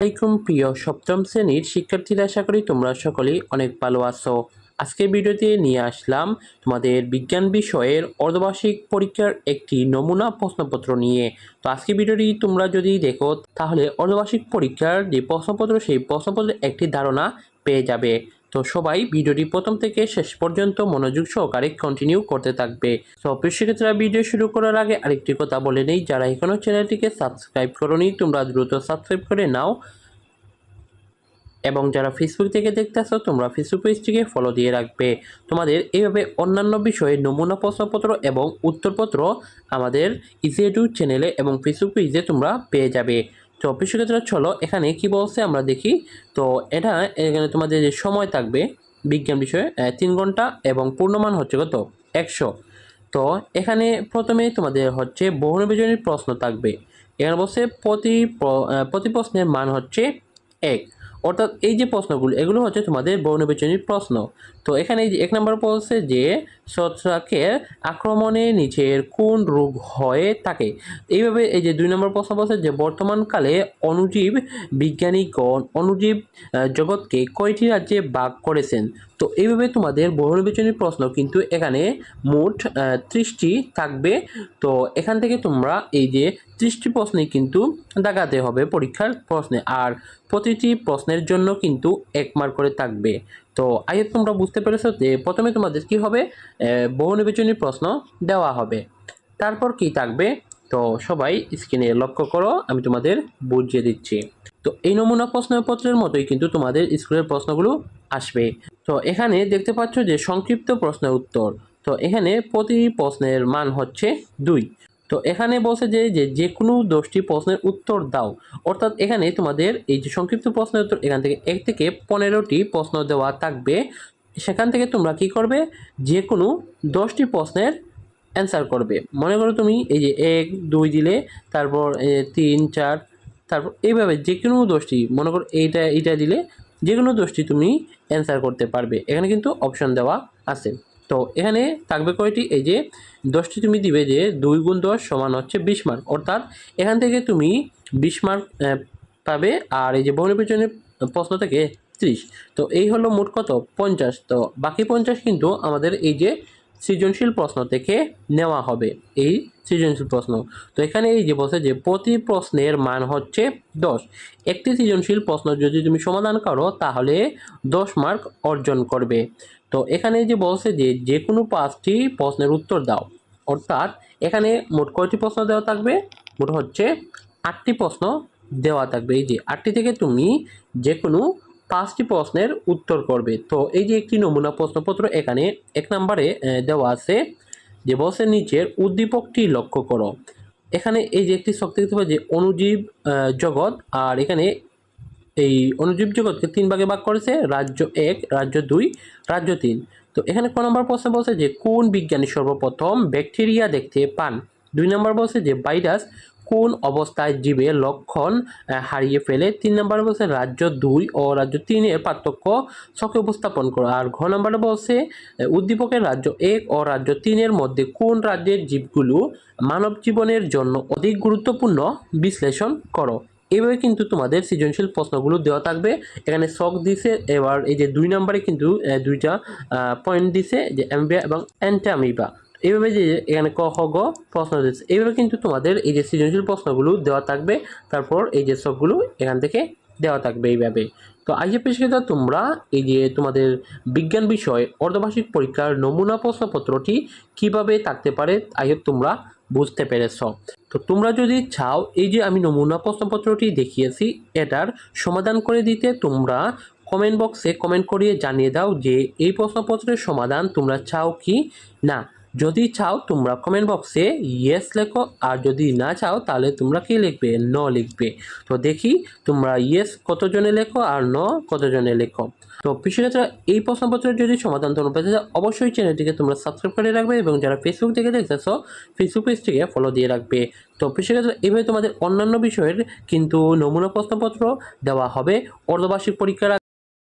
আসসালামাইকুম প্রিয় সপ্তম শ্রেণীর শিক্ষার্থীরা, আশা করি তোমরা সকলেই অনেক ভালো আছো। আজকের ভিডিওতে নিয়ে আসলাম তোমাদের বিজ্ঞান বিষয়ের অর্ধবার্ষিক পরীক্ষার একটি নমুনা প্রশ্নপত্র নিয়ে। তো আজকের ভিডিওটি তোমরা যদি দেখো তাহলে অর্ধবার্ষিক পরীক্ষার যে প্রশ্নপত্র সেই প্রশ্নপত্রের একটি ধারণা পেয়ে যাবে। তো সবাই ভিডিওটি প্রথম থেকে শেষ পর্যন্ত মনোযোগ সহকারে কন্টিনিউ করতে থাকবে। তো প্রিয় শিক্ষার্থীরা, ভিডিও শুরু করার আগে আরেকটি কথা বলে নেই, যারা এখনো চ্যানেলটিকে সাবস্ক্রাইব করোনি তোমরা দ্রুত সাবস্ক্রাইব করে নাও, এবং যারা ফেসবুক থেকে দেখতে আসো তোমরা ফেসবুক পেজটিকে ফলো দিয়ে রাখবে। তোমাদের এইভাবে অন্যান্য বিষয়ে নমুনা প্রশ্নপত্র এবং উত্তরপত্র আমাদের ইজি এডু চ্যানেলে এবং ফেসবুক পেজে তোমরা পেয়ে যাবে। তো শিক্ষার্থীরা, চলো এখানে কি বলছে আমরা দেখি। তো এখানে তোমাদের যে সময় থাকবে বিজ্ঞান বিষয়ে 3 ঘন্টা এবং পূর্ণমান হচ্ছে কত 100। তো এখানে প্রথমে তোমাদের হচ্ছে বহুনির্বাচনী প্রশ্ন থাকবে। এখানে বলছে প্রতি প্রশ্নের মান হচ্ছে 1। অর্থাৎ এই যে প্রশ্নগুলো এগুলো হচ্ছে তোমাদের বহুনির্বাচনী প্রশ্ন। তো এখানে এই যে 1 নম্বর বলছে যে ছত্রাকের আক্রমণে নিচের কোন রোগ হয়ে থাকে। এইভাবে এই যে 2 নম্বর প্রশ্ন বলছে যে বর্তমানকালে অণুজীব বিজ্ঞানীগণ অণুজীব জগৎকে কয়টি রাজ্যে ভাগ করেছেন। তো এইভাবে তোমাদের বহুনির্বাচনী প্রশ্ন কিন্তু এখানে মোট 30টি থাকবে। তো এখান থেকে তোমরা এই যে 30টি প্রশ্নে কিন্তু দেখাতে হবে পরীক্ষার প্রশ্নে, আর প্রতিটি প্রশ্নের জন্য কিন্তু 1 মার্ক করে থাকবে। তো আগে তোমরা বুঝতে পেরেছো যে প্রথমে তোমাদের কি হবে, বহুনির্বাচনী প্রশ্ন দেওয়া হবে, তারপর কি থাকবে। তো সবাই স্ক্রিনে লক্ষ্য করো, আমি তোমাদের বুঝিয়ে দিচ্ছি। তো এই নমুনা প্রশ্নপত্রের মতোই কিন্তু তোমাদের স্কুলের প্রশ্নগুলো আসবে। তো এখানে দেখতে পাচ্ছ যে সংক্ষিপ্ত প্রশ্নের উত্তর। তো এখানে প্রতি প্রশ্নের মান হচ্ছে 2। তো এখানে বলছে যে কোনো 10টি প্রশ্নের উত্তর দাও। অর্থাৎ এখানে তোমাদের এই যে সংক্ষিপ্ত প্রশ্নের উত্তর এখান থেকে 1 থেকে 15টি প্রশ্ন দেওয়া থাকবে। সেখান থেকে তোমরা কি করবে, যে কোনো 10টি প্রশ্নের অ্যান্সার করবে। মনে করো তুমি এই যে 1 2 দিলে, তারপর 3 4, তারপর এইভাবে যে কোনো 10টি, মনে করো এইটা দিলে যে কোনো 10টি তুমি অ্যান্সার করতে পারবে। এখানে কিন্তু অপশন দেওয়া আছে। তো এখানে থাকবে কয়টি, এই যে 10টি তুমি দিবে যে 2 গুণ 10 সমান হচ্ছে 20 মার্ক। অর্থাৎ এখান থেকে তুমি 20 মার্ক পাবে। আর এই যে বহুনির্বাচনের প্রশ্ন থেকে 30। তো এই হলো মোট কত 50। তো বাকি 50 কিন্তু আমাদের এই যে সৃজনশীল প্রশ্ন থেকে নেওয়া হবে, এই সৃজনশীল প্রশ্ন। তো এখানে এই যে বলছে যে প্রতি প্রশ্নের মান হচ্ছে 10। একটি সৃজনশীল প্রশ্ন যদি তুমি সমাধান করো তাহলে 10 মার্ক অর্জন করবে। তো এখানে যে বলছে যে কোনো 5টি প্রশ্নের উত্তর দাও। অর্থাৎ এখানে মোট কয়টি প্রশ্ন দেওয়া থাকবে, মোট হচ্ছে 8টি প্রশ্ন দেওয়া থাকবে। এই যে 8টি থেকে তুমি যে কোনো 5টি প্রশ্নের উত্তর করবে। তো এই যে একটি নমুনা প্রশ্নপত্র এখানে 1 নম্বরে দেওয়া আছে, যে বলছে নিচের উদ্দীপকটি লক্ষ্য করো। এখানে এই যে একটি শক্তি দেখতে পাবে যে অণুজীব জগৎ, আর এখানে এই অণুজীব জগৎকে 3 ভাগে ভাগ করেছে, রাজ্য 1, রাজ্য 2, রাজ্য 3। তো এখানে ক নম্বর প্রশ্ন বলছে যে কোন বিজ্ঞানী সর্বপ্রথম ব্যাকটেরিয়া দেখতে পান। 2 নম্বর বলছে যে ভাইরাস কোন অবস্থায় জীবের লক্ষণ হারিয়ে ফেলে। 3 নম্বরে বলছে রাজ্য 2 ও রাজ্য 3 এর পার্থক্য ছকে উপস্থাপন করো। আর ঘ নম্বরে বলছে উদ্দীপকের রাজ্য 1 ও রাজ্য 3 এর মধ্যে কোন রাজ্যের জীবগুলো মানব জীবনের জন্য অধিক গুরুত্বপূর্ণ বিশ্লেষণ করো। এইভাবে কিন্তু তোমাদের সৃজনশীল প্রশ্নগুলো দেওয়া থাকবে। এখানে শক দিছে, এবার এই যে 2 নম্বরে কিন্তু 2টা পয়েন্ট দিছে, যে অ্যামিবা এবং অ্যান্টামিবা। এইভাবে যে এখানে ক খ গ প্রশ্ন দিচ্ছে, এইভাবে কিন্তু তোমাদের এই যে সৃজনশীল প্রশ্নগুলো দেওয়া থাকবে। তারপর এই যে শকগুলো এখান থেকে দেওয়া থাকবে এইভাবে। তো আইএ পেশাদার তোমরা এই যে তোমাদের বিজ্ঞান বিষয় অর্ধবার্ষিক পরীক্ষার নমুনা প্রশ্নপত্রটি কিভাবে থাকতে পারে আইএ তোমরা বুঝতে পেরেছ। তো তোমরা যদি চাও এই যে আমি নমুনা প্রশ্নপত্রটি দেখিয়েছি এটার সমাধান করে দিতে, তোমরা কমেন্ট বক্সে কমেন্ট করিয়ে জানিয়ে দাও যে এই প্রশ্নপত্রের সমাধান তোমরা চাও কি না। যদি চাও তোমরা কমেন্ট বক্সে ইয়েস লেখো, আর যদি না চাও তাহলে তোমরা কি লিখবে, নো লিখবে। তো দেখি তোমরা ইয়েস কতজনে লেখো আর নো কতজনে লেখো। তো পিছনে এই প্রশ্নপত্রের যদি সমাধান তোমরা পেতে চাও অবশ্যই চ্যানেলটিকে তোমরা সাবস্ক্রাইব করে রাখবে, এবং যারা ফেসবুক থেকে দেখতেছো ফেসবুক পেজটিকে ফলো দিয়ে রাখবে। তো পিছনে এইভাবে তোমাদের অন্যান্য বিষয়ের কিন্তু নমুনা প্রশ্নপত্র দেওয়া হবে অর্ধবার্ষিক পরীক্ষার